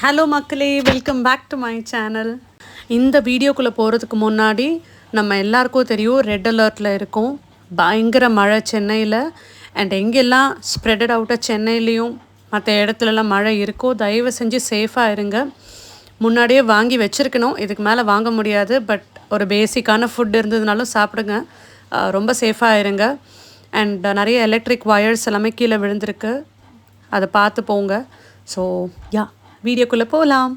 Hello மக்களே, welcome back to my channel. இந்த வீடியோக்குள்ளே போகிறதுக்கு முன்னாடி நம்ம எல்லாருக்கும் தெரியும் ரெட் அலர்ட்டில் இருக்கும். பயங்கர மழை சென்னையில். அண்ட் எங்கெல்லாம் ஸ்ப்ரெடட் அவுட்டாக சென்னையிலையும் மற்ற இடத்துலலாம் மழை இருக்கோ தயவு செஞ்சு சேஃபாக இருங்க. முன்னாடியே வாங்கி வச்சுருக்கணும், இதுக்கு மேலே வாங்க முடியாது. பட் ஒரு பேசிக்கான ஃபுட் இருந்ததுனாலும் சாப்பிடுங்க. ரொம்ப சேஃபாக இருங்க. அண்ட் நிறைய எலக்ட்ரிக் வயர்ஸ் எல்லாமே கீழே விழுந்திருக்கு, அதை பார்த்து போங்க. ஸோ வீடியோக்குள்ளே போகலாம்.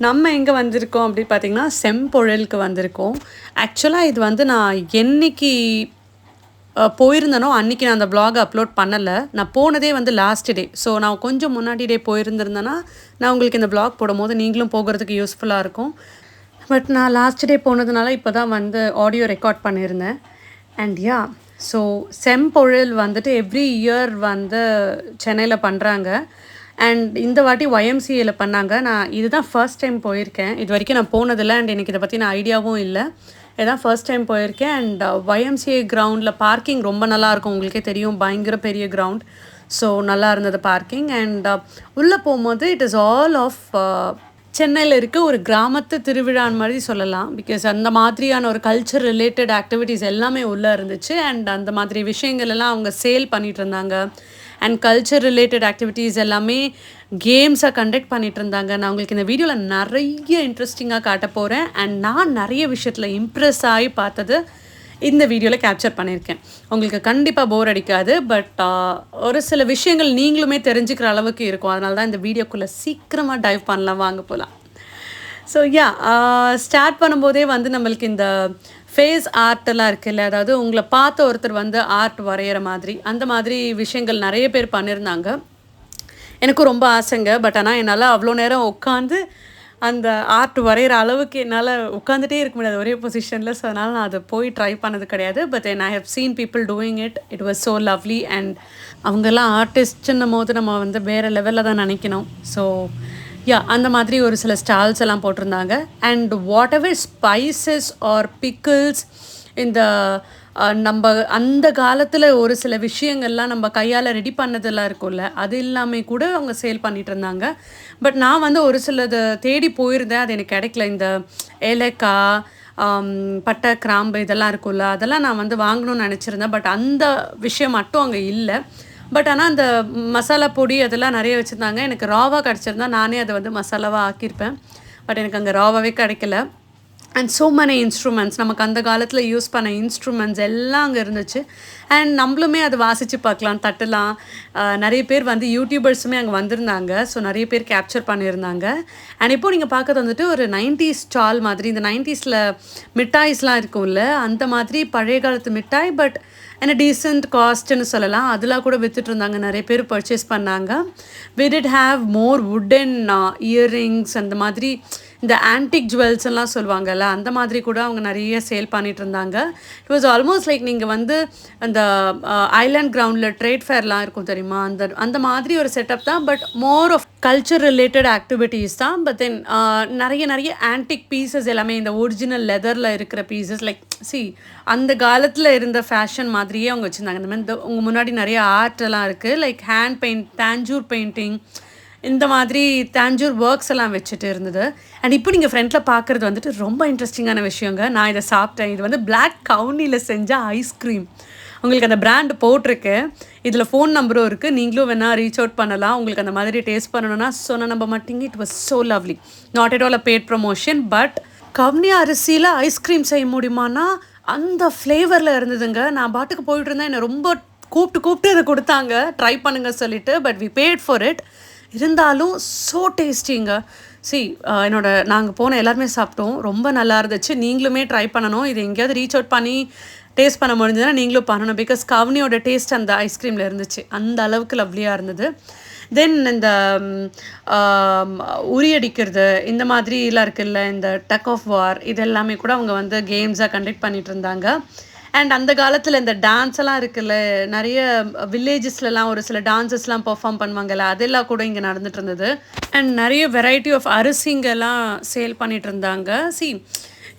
நம்ம எங்கே வந்திருக்கோம் அப்படின்னு பார்த்திங்கன்னா செம்பொழிலுக்கு வந்திருக்கோம். ஆக்சுவலாக இது வந்து நான் என்னைக்கு போயிருந்தேனோ அன்றைக்கி நான் அந்த வ்ளாகை அப்லோட் பண்ணலை. நான் போனதே வந்து லாஸ்ட் டே. ஸோ நான் கொஞ்சம் முன்னாடி டே போயிருந்திருந்தேன்னா நான் உங்களுக்கு இந்த வ்ளாக் போடும்போது நீங்களும் போகிறதுக்கு யூஸ்ஃபுல்லாக இருக்கும். பட் நான் லாஸ்ட் டே போனதுனால இப்போ தான் வந்து ஆடியோ ரெக்கார்ட் பண்ணியிருந்தேன். அண்ட் ஸோ செம்பொழில் வந்துட்டு எவ்ரி இயர் வந்து சென்னையில் பண்ணுறாங்க. அண்ட் இந்த வாட்டி YMCAல பண்ணாங்க. நான் இதுதான் ஃபர்ஸ்ட் டைம் போயிருக்கேன். இது வரைக்கும் நான் போனதில்லை. அண்ட் எனக்கு இதை பற்றின ஐடியாவும் இல்லை. இதுதான் ஃபர்ஸ்ட் டைம் போயிருக்கேன். அண்ட் YMCA கிரவுண்டில் பார்க்கிங் ரொம்ப நல்லாயிருக்கும். உங்களுக்கே தெரியும், பயங்கர பெரிய கிரவுண்ட். ஸோ நல்லா இருந்தது பார்க்கிங். அண்ட் உள்ளே போகும்போது இட் இஸ் ஆல் ஆஃப் சென்னையில் இருக்க ஒரு கிராமத்து திருவிழான்னு மாதிரி சொல்லலாம். பிகாஸ் அந்த மாதிரியான ஒரு கல்ச்சர் ரிலேட்டட் ஆக்டிவிட்டீஸ் எல்லாமே உள்ளே இருந்துச்சு. அண்ட் அந்த மாதிரி விஷயங்கள் எல்லாம் அவங்க சேல் பண்ணிகிட்டு இருந்தாங்க. அண்ட் கல்ச்சர் ரிலேட்டட் ஆக்டிவிட்டீஸ் எல்லாமே கேம்ஸாக கண்டக்ட் பண்ணிகிட்டு இருந்தாங்க. நான் உங்களுக்கு இந்த வீடியோவில் நிறைய இன்ட்ரெஸ்டிங்காக காட்ட போகிறேன். அண்ட் நான் நிறைய விஷயத்தில் இம்ப்ரெஸ் ஆகி பார்த்தது இந்த வீடியோவில் கேப்சர் பண்ணியிருக்கேன். உங்களுக்கு கண்டிப்பாக போர் அடிக்காது. பட் ஒரு சில விஷயங்கள் நீங்களுமே தெரிஞ்சுக்கிற அளவுக்கு இருக்கும். அதனால தான் இந்த வீடியோக்குள்ளே சீக்கிரமாக டைவ் பண்ணலாம், வாங்க போகலாம். ஸோ ஸ்டார்ட் பண்ணும்போதே வந்து நம்மளுக்கு இந்த ஃபேஸ் ஆர்ட்டெல்லாம் இருக்குல்ல, அதாவது உங்களை பார்த்த ஒருத்தர் வந்து ஆர்ட் வரைகிற மாதிரி அந்த மாதிரி விஷயங்கள் நிறைய பேர் பண்ணியிருந்தாங்க. எனக்கும் ரொம்ப ஆசைங்க. பட் ஆனால் என்னால் அவ்வளோ நேரம் உட்காந்து அந்த ஆர்ட் வரைகிற அளவுக்கு என்னால் உட்காந்துட்டே இருக்க முடியாது ஒரே பொசிஷனில். ஸோ அதனால் நான் அதை போய் ட்ரை பண்ணது கிடையாது. But I have seen people doing it. It was so lovely. And அவங்கெல்லாம் ஆர்டிஸ்ட்ன்னும் போது நம்ம வந்து வேறு லெவலில் தான் நினைக்கணும். ஸோ அந்த மாதிரி ஒரு சில ஸ்டால்ஸ் எல்லாம் போட்டிருந்தாங்க. And whatever spices or pickles, இந்த நம்ம அந்த காலத்தில் ஒரு சில விஷயங்கள்லாம் நம்ம கையால் ரெடி பண்ணதெல்லாம் இருக்கும்ல, அது எல்லாமே கூட அவங்க சேல் பண்ணிகிட்டு இருந்தாங்க. பட் நான் வந்து ஒரு சிலது தேடி போயிருந்தேன், அது எனக்கு கிடைக்கல. இந்த ஏலக்காய், பட்டை, கிராம்பு இதெல்லாம் இருக்கும்ல, அதெல்லாம் நான் வந்து வாங்கணும்னு நினச்சிருந்தேன். பட் அந்த விஷயம் மட்டும் அங்கே இல்லை. பட் ஆனால் அந்த மசாலா பொடி அதெல்லாம் நிறைய வச்சுருந்தாங்க. எனக்கு ராவாக கிடச்சிருந்தா நானே அதை வந்து மசாலாவாக ஆக்கியிருப்பேன். பட் எனக்கு அங்கே ராவாகவே கிடைக்கல. அண்ட் ஸோ மெனி இன்ஸ்ட்ருமெண்ட்ஸ், நமக்கு அந்த காலத்தில் யூஸ் பண்ண இன்ஸ்ட்ருமெண்ட்ஸ் எல்லாம் அங்கே இருந்துச்சு. அண்ட் நம்மளுமே அதை வாசித்து பார்க்கலாம், தட்டலாம். நிறைய பேர் வந்து யூடியூபர்ஸுமே அங்கே வந்திருந்தாங்க. ஸோ நிறைய பேர் கேப்சர் பண்ணியிருந்தாங்க. அண்ட் இப்போது நீங்கள் பார்க்கறது வந்துட்டு ஒரு 90s ஸ்டால் மாதிரி. இந்த 90ஸில் மிட்டாய்ஸ்லாம் இருக்கும்ல, அந்த மாதிரி பழைய காலத்து மிட்டாய். பட் என்ன டீசென்ட் காஸ்ட்டுன்னு சொல்லலாம். அதெல்லாம் கூட விற்றுட்டு இருந்தாங்க. நிறைய பேர் பர்ச்சேஸ் பண்ணாங்க. We did have more wooden earrings, அந்த மாதிரி இந்த ஆன்டிக் ஜுவல்ஸ் எல்லாம் சொல்லுவாங்கல்ல, அந்த மாதிரி கூட அவங்க நிறைய சேல் பண்ணிகிட்டு இருந்தாங்க. இட் வாஸ் ஆல்மோஸ்ட் லைக் நீங்கள் வந்து அந்த ஐலாண்ட் கிரவுண்டில் ட்ரேட் ஃபேர்லாம் இருக்கும் தெரியுமா, அந்த மாதிரி ஒரு செட்டப் தான். But more of culture related activities தான். பட் தென் நிறைய ஆன்டிக் பீசஸ் எல்லாமே இந்த ஒரிஜினல் லெதரில் இருக்கிற பீசஸ். லைக் அந்த காலத்தில் இருந்த ஃபேஷன் மாதிரியே அவங்க வச்சுருந்தாங்க. இந்த மாதிரி உங்கள் முன்னாடி நிறைய ஆர்ட் எல்லாம் இருக்குது. Like hand paint, Tanjore painting, இந்த மாதிரி தாஞ்சூர் ஒர்க்ஸ் எல்லாம் வச்சுட்டு இருந்தது. அண்ட் இப்போ நீங்கள் ஃப்ரண்ட்டில் பார்க்குறது வந்துட்டு ரொம்ப இன்ட்ரெஸ்டிங்கான விஷயங்க. நான் இதை சாப்பிட்டேன். இது வந்து பிளாக் கவுனியில் செஞ்ச ஐஸ்கிரீம். உங்களுக்கு அந்த பிராண்டு போட்டிருக்கு. இதில் ஃபோன் நம்பரும் இருக்குது. நீங்களும் வேணால் ரீச் அவுட் பண்ணலாம். உங்களுக்கு அந்த மாதிரி டேஸ்ட் பண்ணணுன்னா சொன்ன நம்ப மாட்டீங்க. It was so lovely. Not at all a paid promotion. But கவுனி அரிசியில் ஐஸ்கிரீம் செய்ய முடியுமானா அந்த ஃப்ளேவரில் இருந்ததுங்க. நான் பாட்டுக்கு போயிட்டு இருந்தேன். என்னை ரொம்ப கூப்பிட்டு அதை கொடுத்தாங்க, ட்ரை பண்ணுங்க சொல்லிட்டு. But we paid for it. இருந்தாலும் ஸோ டேஸ்டிங்க. நாங்கள் போன எல்லாருமே சாப்பிட்டோம். ரொம்ப நல்லா இருந்துச்சு. நீங்களுமே ட்ரை பண்ணணும். இது எங்கேயாவது ரீச் அவுட் பண்ணி டேஸ்ட் பண்ண முடிஞ்சதுன்னா நீங்களும் பண்ணணும். பிகாஸ் கவுனியோட டேஸ்ட் அந்த ஐஸ்கிரீமில் இருந்துச்சு. அந்த அளவுக்கு லவ்லியாக இருந்தது. தென் இந்த உரியடிக்கிறது இந்த மாதிரிலாம் இருக்குல்ல, இந்த டக் ஆஃப் வார், இது எல்லாமே கூட அவங்க வந்து கேம்ஸாக கண்டக்ட் பண்ணிகிட்டு இருந்தாங்க. அண்ட் அந்த காலத்தில் இந்த டான்ஸ் எல்லாம் இருக்குல்ல, நிறைய வில்லேஜஸ்லலாம் ஒரு சில டான்ஸஸ்லாம் பர்ஃபார்ம் பண்ணுவாங்கல்ல, அதெல்லாம் கூட இங்கே நடந்துகிட்டு இருந்தது. அண்ட் நிறைய வெரைட்டி ஆஃப் அரிசிங்கெல்லாம் சேல் பண்ணிகிட்டு இருந்தாங்க.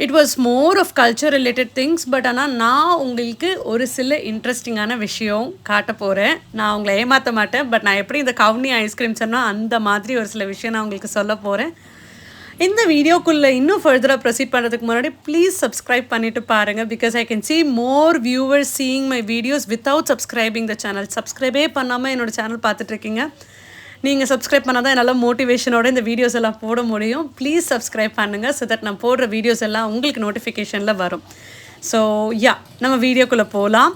It was more of culture related things. But ஆனால் நான் உங்களுக்கு ஒரு சில இன்ட்ரெஸ்டிங்கான விஷயம் காட்ட போகிறேன். நான் உங்களை ஏமாற்ற மாட்டேன். பட் நான் எப்படி இந்த கவுனி ஐஸ்கிரீம் சொன்னால் அந்த மாதிரி ஒரு சில விஷயம் நான் உங்களுக்கு சொல்ல போகிறேன். இந்த வீடியோக்குள்ளே இன்னும் ஃபர்தராக ப்ரொசீட் பண்ணுறதுக்கு முன்னாடி ப்ளீஸ் சப்ஸ்கிரைப் பண்ணிவிட்டு பாருங்கள். Because I can see more viewers seeing my videos without subscribing the channel. சப்ஸ்கிரைபே பண்ணாமல் என்னோடய சேனல் பார்த்துட்ருக்கீங்க. நீங்கள் சப்ஸ்கிரைப் பண்ணால் தான் என்னால் மோட்டிவேஷனோட இந்த வீடியோஸ் எல்லாம் போட முடியும். ப்ளீஸ் சப்ஸ்கிரைப் பண்ணுங்கள் ஸோ தட் நான் போடுற வீடியோஸ் எல்லாம் உங்களுக்கு நோட்டிஃபிகேஷனில் வரும். ஸோ நம்ம வீடியோக்குள்ளே போகலாம்.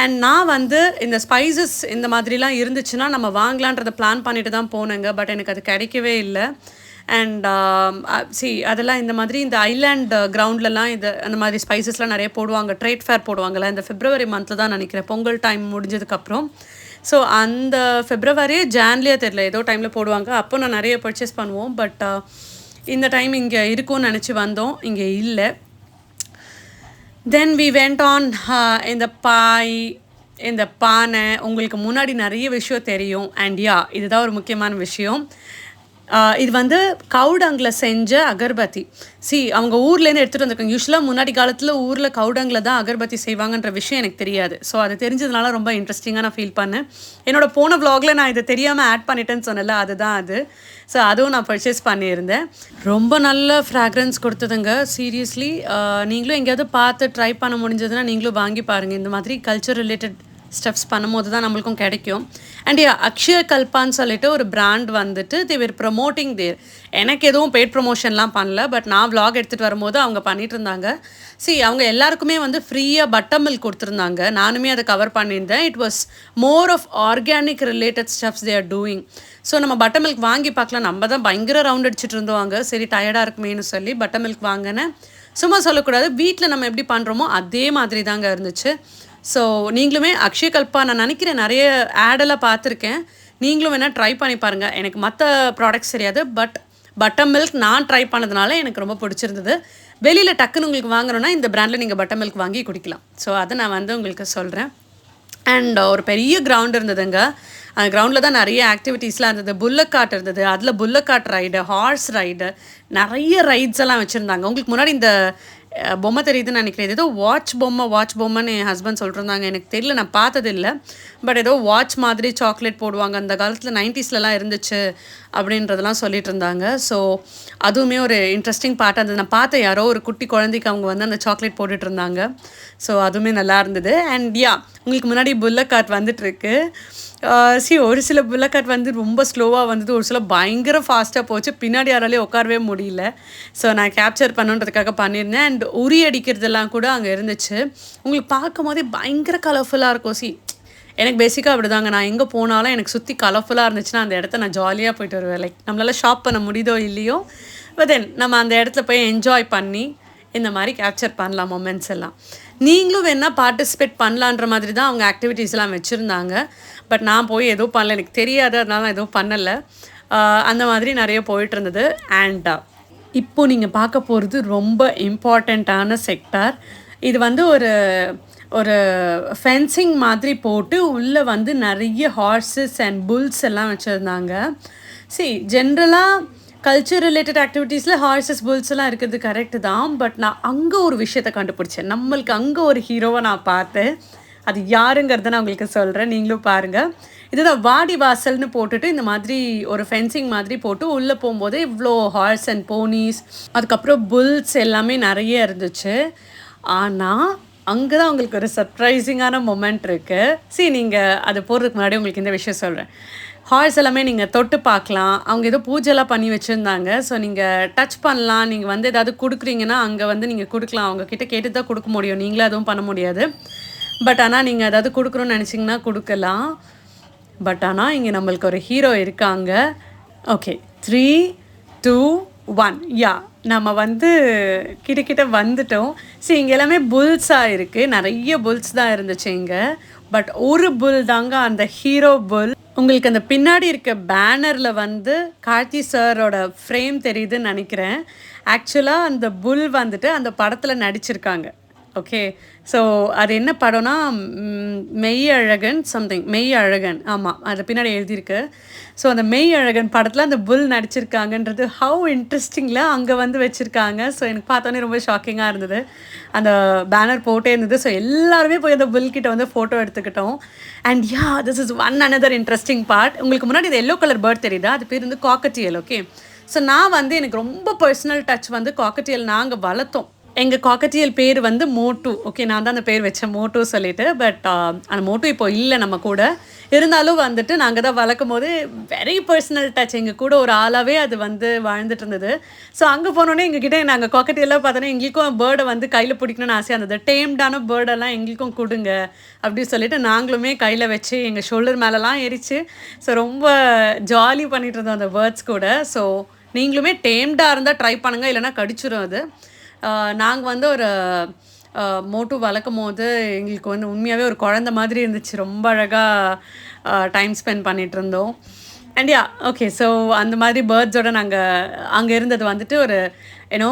அண்ட் நான் வந்து இந்த ஸ்பைசஸ் இந்த மாதிரிலாம் இருந்துச்சுன்னா நம்ம வாங்கலான்றதை பிளான் பண்ணிட்டு தான் போனேங்க. பட் எனக்கு அது கிடைக்கவே இல்லை. அண்ட் அதெல்லாம் இந்த மாதிரி இந்த ஐலாண்ட் கிரவுண்ட்லலாம் அந்த மாதிரி ஸ்பைசஸ்லாம் நிறைய போடுவாங்க. ட்ரேட் ஃபேர் போடுவாங்கள்ல இந்த February மந்தில் தான் நினைக்கிறேன், பொங்கல் டைம் முடிஞ்சதுக்கப்புறம். ஸோ அந்த ஃபெப்ரவரியே ஜான்லேயே தெரில ஏதோ டைமில் போடுவாங்க. அப்போ நான் நிறைய பர்ச்சேஸ் பண்ணுவோம். பட் இந்த டைம் இங்கே இருக்கும்னு நினச்சி வந்தோம், இங்கே இல்லை. Then we went on. இந்த பாய், இந்த பானை உங்களுக்கு முன்னாடி நிறைய விஷயம் தெரியும். அண்ட் இதுதான் ஒரு முக்கியமான விஷயம். இது வந்து கவுடங்கில் செஞ்ச அகர்பத்தி. அவங்க ஊர்லேருந்து எடுத்துகிட்டு வந்திருக்காங்க. யூஸ்வலாக முன்னாடி காலத்தில் ஊரில் கவுடங்கில் தான் அகர்பத்தி செய்வாங்கன்ற விஷயம் எனக்கு தெரியாது. ஸோ அது தெரிஞ்சதுனால ரொம்ப இன்ட்ரெஸ்டிங்காக நான் ஃபீல் பண்ணேன். என்னோடய போன வ்ளாகில் நான் இதை தெரியாமல் ஆட் பண்ணிட்டேன்னு சொன்னல, அதுதான் அது. ஸோ அதுவும் நான் பர்ச்சேஸ் பண்ணியிருந்தேன். ரொம்ப நல்ல ஃப்ராக்ரன்ஸ் கொடுத்ததுங்க சீரியஸ்லி. நீங்களும் எங்கேயாவது பார்த்து ட்ரை பண்ண முடிஞ்சதுன்னா நீங்களும் வாங்கி பாருங்கள். இந்த மாதிரி கல்ச்சர் ரிலேட்டட் ஸ்டெப்ஸ் பண்ணும்போது தான் நம்மளுக்கும் கிடைக்கும். அண்ட் அக்ஷய கல்பான்னு சொல்லிட்டு ஒரு பிராண்ட் வந்துட்டு தேர் ப்ரமோட்டிங் தேர். எனக்கு எதுவும் பெய்ட் ப்ரமோஷன்லாம் பண்ணல. பட் நான் vlog எடுத்துகிட்டு வரும்போது அவங்க பண்ணிகிட்டு இருந்தாங்க. அவங்க எல்லாருக்குமே வந்து ஃப்ரீயாக பட்டர் மில்க் கொடுத்துருந்தாங்க. நானுமே அதை கவர் பண்ணியிருந்தேன். It was more of organic related steps they are doing. So நம்ம பட்டர் மில்க் வாங்கி பார்க்கலாம். நம்ம தான் பயங்கர ரவுண்ட் அடிச்சுட்டு இருந்தோம். சரி டயர்டாக இருக்குமேனு சொல்லி பட்டர் மில்க் வாங்கினேன். சும்மா சொல்லக்கூடாது, வீட்டில் நம்ம எப்படி பண்ணுறோமோ அதே மாதிரி தாங்க இருந்துச்சு. ஸோ நீங்களுமே அக்ஷய கல்பா நான் நினைக்கிறேன் நிறைய ஆடெல்லாம் பார்த்துருக்கேன். நீங்களும் வேணால் ட்ரை பண்ணி பாருங்கள். எனக்கு மற்ற ப்ராடக்ட்ஸ் தெரியாது. பட் பட்டர் மில்க் நான் ட்ரை பண்ணதுனால எனக்கு ரொம்ப பிடிச்சிருந்தது. வெளியில் டக்குன்னு உங்களுக்கு வாங்கணுன்னா இந்த பிராண்டில் நீங்கள் பட்டர் மில்க் வாங்கி குடிக்கலாம். ஸோ அதை நான் வந்து உங்களுக்கு சொல்கிறேன். அண்ட் ஒரு பெரிய கிரவுண்ட் இருந்ததுங்க. அந்த கிரவுண்டில் தான் நிறைய ஆக்டிவிட்டீஸ்லாம் இருந்தது. புல்லக்காட் இருந்தது. அதில் புல்லக்காட் ரைடு, ஹார்ஸ் ரைடு, நிறைய ரைட்ஸ் எல்லாம் வச்சுருந்தாங்க. உங்களுக்கு முன்னாடி இந்த பொம்மை தெரியுதுன்னு நினைக்கிறேன். ஏதோ வாட்ச் பொம்மைன்னு என் ஹஸ்பண்ட் சொல்லிட்டுருந்தாங்க. எனக்கு தெரியல, நான் பார்த்ததில்லை. பட் ஏதோ வாட்ச் மாதிரி சாக்லேட் போடுவாங்க. அந்த காலத்தில் 90ஸ்லாம் இருந்துச்சு அப்படின்றதெல்லாம் சொல்லிட்டு இருந்தாங்க. ஸோ அதுவுமே ஒரு இன்ட்ரெஸ்டிங் பார்ட்டாக இருந்தது. நான் பார்த்தேன், யாரோ ஒரு குட்டி குழந்தைக்கு அவங்க வந்து அந்த சாக்லேட் போட்டுட்டு இருந்தாங்க. ஸோ அதுவுமே நல்லா இருந்தது. அண்ட் உங்களுக்கு முன்னாடி புல்லக்காட் வந்துட்டுருக்கு. ஒரு சில புல்லக்காட் வந்து ரொம்ப ஸ்லோவாக வந்தது, ஒரு சில பயங்கர ஃபாஸ்ட்டாக போச்சு. பின்னாடி யாராலையும் உட்காரவே முடியல. ஸோ நான் கேப்சர் பண்ணுன்றதுக்காக பண்ணியிருந்தேன். அண்ட் உரி அடிக்கிறதெல்லாம் கூட அங்கே இருந்துச்சு. உங்களுக்கு பார்க்கும் போதே பயங்கர கலர்ஃபுல்லாக இருக்கும். எனக்கு பேசிக்காக அப்படி தாங்க. நான் எங்கே போனாலும் எனக்கு சுற்றி கலர்ஃபுல்லாக இருந்துச்சுன்னா அந்த இடத்த நான் ஜாலியாக போய்ட்டு வருவேன். லைக் நம்மளால் ஷாப் பண்ண முடியுதோ இல்லையோ, பட் தென் நம்ம அந்த இடத்துல போய் என்ஜாய் பண்ணி இந்த மாதிரி கேப்சர் பண்ணலாம் மொமெண்ட்ஸ் எல்லாம். நீங்களும் வேணால் பார்ட்டிசிபேட் பண்ணலான்ற மாதிரி தான் அவங்க ஆக்டிவிட்டீஸ்லாம் வச்சுருந்தாங்க. பட் நான் போய் எதுவும் பண்ணல, எனக்கு தெரியாது, அதனால நான் எதுவும் பண்ணலை. அந்த மாதிரி நிறைய போயிட்டு இருந்தது. அண்ட் இப்போது நீங்கள் பார்க்க போகிறது ரொம்ப இம்பார்ட்டண்ட்டான செக்டார். இது வந்து ஒரு ஃபென்சிங் மாதிரி போட்டு உள்ளே வந்து நிறைய ஹார்ஸஸ் அண்ட் புல்ஸ் எல்லாம் வச்சுருந்தாங்க. ஜென்ரலாக கல்ச்சர் ரிலேட்டட் ஆக்டிவிட்டீஸில் ஹார்ஸஸ் புல்ஸ் எல்லாம் இருக்கிறது கரெக்டு தான். பட் நான் அங்கே ஒரு விஷயத்தை கண்டுபிடிச்சேன். நம்மளுக்கு அங்கே ஒரு ஹீரோவை நான் பார்த்தேன். அது யாருங்கிறத நான் உங்களுக்கு சொல்கிறேன், நீங்களும் பாருங்கள். இதுதான் வாடி வாசல்னு போட்டுட்டு இந்த மாதிரி ஒரு ஃபென்சிங் மாதிரி போட்டு உள்ளே போகும்போது இவ்வளோ ஹார்ஸ் அண்ட் போனீஸ், அதுக்கப்புறம் புல்ஸ் எல்லாமே நிறைய இருந்துச்சு. ஆனால் அங்கே தான் உங்களுக்கு ஒரு சர்ப்ரைசிங்கான மொமெண்ட் இருக்குது. நீங்கள் அது போகிறதுக்கு முன்னாடி உங்களுக்கு இந்த விஷயம் சொல்கிறேன். ஹார்ஸ் எல்லாமே நீங்கள் தொட்டு பார்க்கலாம். அவங்க ஏதோ பூஜைலாம் பண்ணி வச்சுருந்தாங்க. ஸோ நீங்கள் டச் பண்ணலாம். நீங்கள் வந்து ஏதாவது கொடுக்குறீங்கன்னா அங்கே வந்து நீங்கள் கொடுக்கலாம். அவங்கக்கிட்ட கேட்டு தான் கொடுக்க முடியும், நீங்களே அதுவும் பண்ண முடியாது. பட் ஆனால் நீங்கள் ஏதாவது கொடுக்குறோன்னு நினச்சிங்கன்னா கொடுக்கலாம். பட் ஆனால் இங்கே நம்மளுக்கு ஒரு ஹீரோ இருக்காங்க. ஓகே, 3, 2, 1 நம்ம வந்து கிட்ட வந்துட்டோம். இங்கே எல்லாமே புல்ஸாக இருக்குது. நிறைய புல்ஸ் தான் இருந்துச்சு இங்கே. பட் ஒரு புல் தாங்க அந்த ஹீரோ புல். உங்களுக்கு அந்த பின்னாடி இருக்க பேனரில் வந்து கார்த்தி சாரோட ஃப்ரேம் தெரியுதுன்னு நினைக்கிறேன். ஆக்சுவலாக அந்த புல் வந்துட்டு அந்த படத்தில் நடிச்சிருக்காங்க. ஓகே. ஸோ அது என்ன படம்னா, மெய்யழகன் சம்திங் மெய்யழகன் ஆமாம், அது பின்னாடி எழுதியிருக்கு. ஸோ அந்த மெய்யழகன் படத்தில் அந்த புல் நடிச்சிருக்காங்கன்றது ஹவ் இன்ட்ரெஸ்டிங்கில் அங்கே வந்து வச்சுருக்காங்க. ஸோ எனக்கு பார்த்தோன்னே ரொம்ப ஷாக்கிங்காக இருந்தது. அந்த பேனர் போட்டே இருந்தது. ஸோ எல்லாருமே போய் அந்த புல் கிட்ட வந்து ஃபோட்டோ எடுத்துக்கிட்டோம். And yeah, this is one another interesting part. உங்களுக்கு முன்னாடி இது எல்லோ கலர் பேர்ட் தெரியுதா? அது பேர் வந்து காக்கட்டியல். ஓகே. ஸோ நான் வந்து எனக்கு ரொம்ப பர்சனல் டச் வந்து காக்கட்டியல் நாங்கள் வளர்த்தோம். எங்கள் காக்கட்டியல் பேர் வந்து மோட்டு. ஓகே, நான் தான் அந்த பேர் வச்சேன் மோட்டு சொல்லிட்டு. பட் அந்த மோட்டு இப்போ இல்லை நம்ம கூட. இருந்தாலும் வந்துட்டு நாங்கள் தான் வளர்க்கும் போது வெரி பர்சனல் டச். எங்கள் கூட ஒரு ஆளாகவே அது வந்து வாழ்ந்துட்டு இருந்தது. ஸோ அங்கே போனோடனே எங்ககிட்ட நாங்கள் காக்கட்டியெல்லாம் பார்த்தோன்னா எங்களுக்கும் பேர்டை வந்து கையில் பிடிக்கணும்னு ஆசையாக இருந்தது. டேம்டான பேர்டெல்லாம் எங்களுக்கும் கொடுங்க அப்படின்னு சொல்லிட்டு நாங்களுமே கையில் வச்சு எங்கள் ஷோல்டர் மேலெலாம் ஏறிச்சு. ஸோ ரொம்ப ஜாலி பண்ணிகிட்டு இருந்தோம் அந்த பேர்ட்ஸ் கூட. ஸோ நீங்களுமே டேம்டாக இருந்தால் ட்ரை பண்ணுங்கள், இல்லைனா கடிச்சிடும் அது. நாங்கள் வந்து ஒரு மோட்டு வளர்க்கும் போது எங்களுக்கு வந்து உண்மையாகவே ஒரு குழந்த மாதிரி இருந்துச்சு. ரொம்ப அழகாக டைம் ஸ்பெண்ட் பண்ணிகிட்டு இருந்தோம். And yeah, okay. ஸோ அந்த மாதிரி பேர்ட்ஸோடு நாங்கள் அங்கே இருந்தது வந்துட்டு ஒரு ஏன்னோ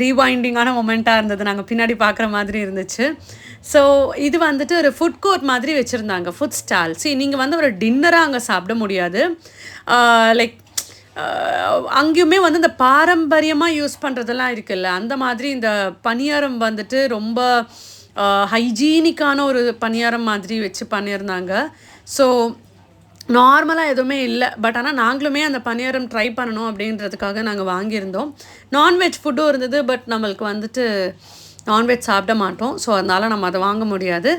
ரீவைண்டிங்கான மொமெண்ட்டாக இருந்தது. நாங்கள் பின்னாடி பார்க்குற மாதிரி இருந்துச்சு. ஸோ இது வந்துட்டு ஒரு ஃபுட் கோர்ட் மாதிரி வச்சுருந்தாங்க, ஃபுட் ஸ்டால். நீங்கள் வந்து ஒரு டின்னராக அங்கே சாப்பிட முடியாது. லைக் அங்கேயுமே வந்து இந்த பாரம்பரியமாக யூஸ் பண்ணுறதெல்லாம் இருக்குல்ல, அந்த மாதிரி இந்த பணியாரம் வந்துட்டு ரொம்ப ஹைஜீனிக்கான ஒரு பணியாரம் மாதிரி வச்சு பண்ணியிருந்தாங்க. ஸோ நார்மலாக எதுவுமே இல்லை. பட் ஆனால் நாங்களுமே அந்த பணியாரம் ட்ரை பண்ணணும் அப்படின்றதுக்காக நாங்கள் வாங்கியிருந்தோம். நான்வெஜ் ஃபுட்டும் இருந்தது. பட் நம்மளுக்கு வந்துட்டு நான்வெஜ் சாப்பிட மாட்டோம். ஸோ அதனால் நம்ம அதை வாங்க முடியாது.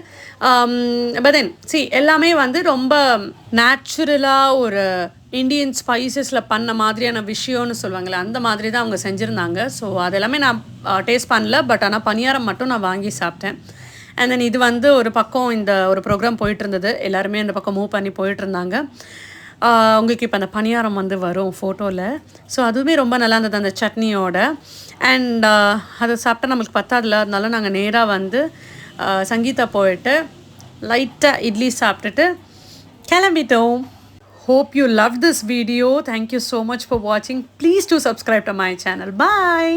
பட் தென் எல்லாமே வந்து ரொம்ப நேச்சுரலாக ஒரு இண்டியன் ஸ்பைசஸில் பண்ண மாதிரியான விஷயம்னு சொல்லுவாங்களே, அந்த மாதிரி தான் அவங்க செஞ்சுருந்தாங்க. ஸோ அது எல்லாமே நான் டேஸ்ட் பண்ணல. பட் ஆனால் பணியாரம் மட்டும் நான் வாங்கி சாப்பிட்டேன். அண்ட் தென் இது வந்து ஒரு பக்கம் இந்த ஒரு ப்ரோக்ராம் போயிட்டுருந்தது. எல்லாருமே அந்த பக்கம் மூவ் பண்ணி போயிட்டுருந்தாங்க. உங்களுக்கு இப்போ அந்த பணியாரம் வந்து வரும் ஃபோட்டோவில். ஸோ அதுவுமே ரொம்ப நல்லா இருந்தது அந்த சட்னியோட. அண்ட் அதை சாப்பிட்டா நம்மளுக்கு பத்தாதில்ல. அதனால நாங்கள் நேராக வந்து சங்கீதா போயிட்டு லைட்டாக இட்லி சாப்பிட்டுட்டு கிளம்பிட்டோம். Hope you loved this video. Thank you so much for watching. Please do subscribe to my channel. Bye.